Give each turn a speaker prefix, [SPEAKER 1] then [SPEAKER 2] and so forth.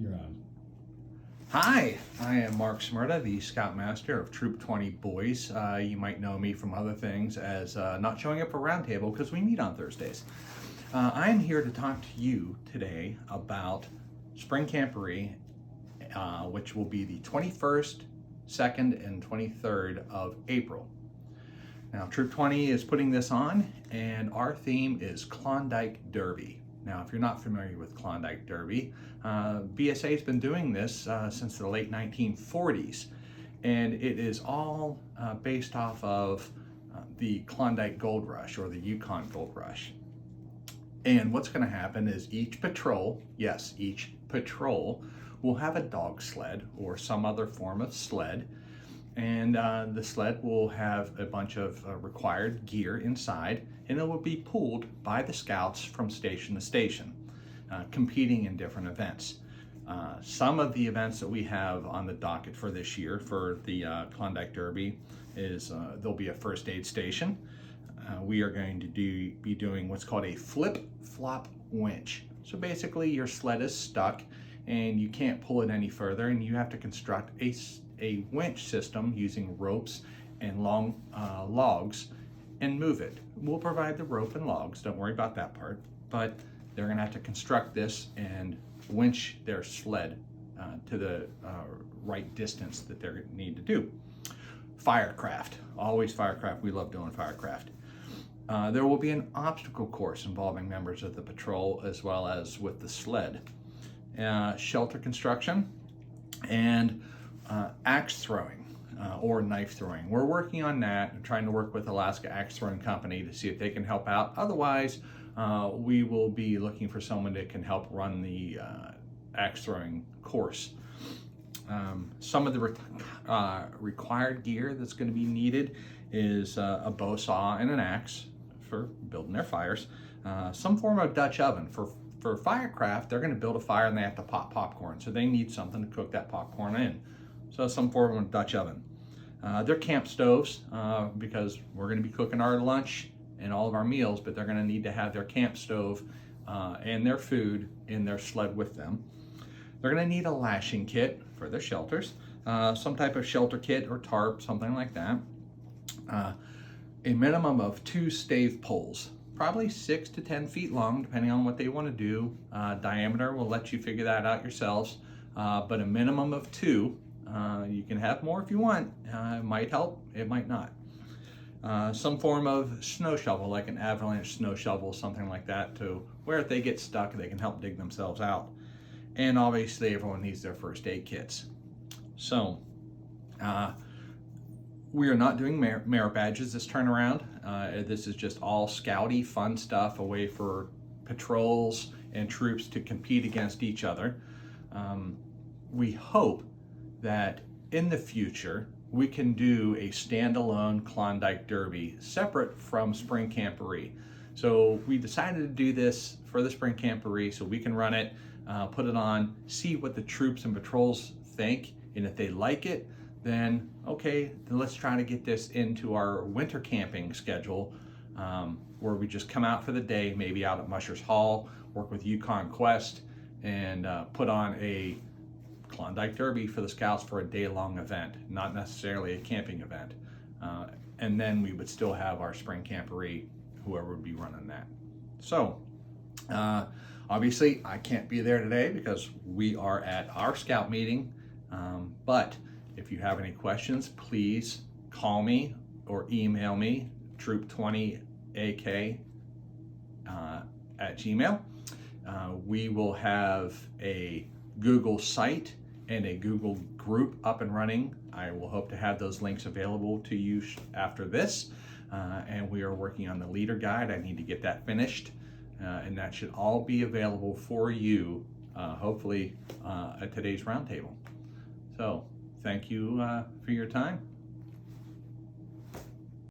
[SPEAKER 1] You're on.
[SPEAKER 2] Hi, I am Mark Smyrna, the Scoutmaster of Troop 20 Boys. You might know me from other things as not showing up for Roundtable because we meet on Thursdays. I'm here to talk to you today about Spring Camporee, which will be the 21st, 2nd, and 23rd of April. Now, Troop 20 is putting this on, and our theme is Klondike Derby. Now, if you're not familiar with Klondike Derby, BSA has been doing this since the late 1940s, and it is all based off of the Klondike Gold Rush or the Yukon Gold Rush. And what's going to happen is each patrol, yes, each patrol will have a dog sled or some other form of sled, and the sled will have a bunch of required gear inside, and it will be pulled by the scouts from station to station, competing in different events. Some of the events that we have on the docket for this year for the Klondike Derby is there'll be a first aid station. We are going to be doing what's called a flip-flop winch. So basically your sled is stuck and you can't pull it any further, and you have to construct a winch system using ropes and long logs and move it. We'll provide the rope and logs, don't worry about that part, but they're gonna have to construct this and winch their sled to the right distance that they need to do. Firecraft, always Firecraft, we love doing Firecraft. There will be an obstacle course involving members of the patrol as well as with the sled. Shelter construction and axe throwing or knife throwing. We're working on that and trying to work with Alaska Axe Throwing Company to see if they can help out. Otherwise, we will be looking for someone that can help run the axe throwing course. Some of the required gear that's going to be needed is a bow saw and an axe for building their fires. Some form of Dutch oven. For Firecraft, they're going to build a fire and they have to pop popcorn, so they need something to cook that popcorn in. So some form of Dutch oven. They're camp stoves because we're going to be cooking our lunch and all of our meals, but they're going to need to have their camp stove and their food in their sled with them. They're going to need a lashing kit for their shelters, some type of shelter kit or tarp, something like that. A minimum of 2 stave poles, probably 6 to 10 feet long, depending on what they want to do. Diameter, we'll let you figure that out yourselves, but a minimum of 2. You can have more if you want. It might help, it might not. Some form of snow shovel, like an avalanche snow shovel, something like that, to where if they get stuck, they can help dig themselves out. And obviously everyone needs their first aid kits. So we are not doing merit badges this turn around. This is just all scouty fun stuff, a way for patrols and troops to compete against each other. We hope that in the future we can do a standalone Klondike Derby separate from Spring Camporee. So we decided to do this for the Spring Camporee so we can run it, put it on, see what the troops and patrols think, and if they like it, then okay, then let's try to get this into our winter camping schedule, where we just come out for the day, maybe out at Musher's Hall, work with Yukon Quest, and put on a Klondike Derby for the Scouts for a day-long event, not necessarily a camping event. And then we would still have our Spring Camporee, whoever would be running that. So, obviously, I can't be there today because we are at our Scout meeting, but if you have any questions, please call me or email me, troop20ak at Gmail. We will have a Google site and a Google group up and running. I will hope to have those links available to you after this. And we are working on the leader guide. I need to get that finished. And that should all be available for you, hopefully at today's roundtable. So thank you for your time.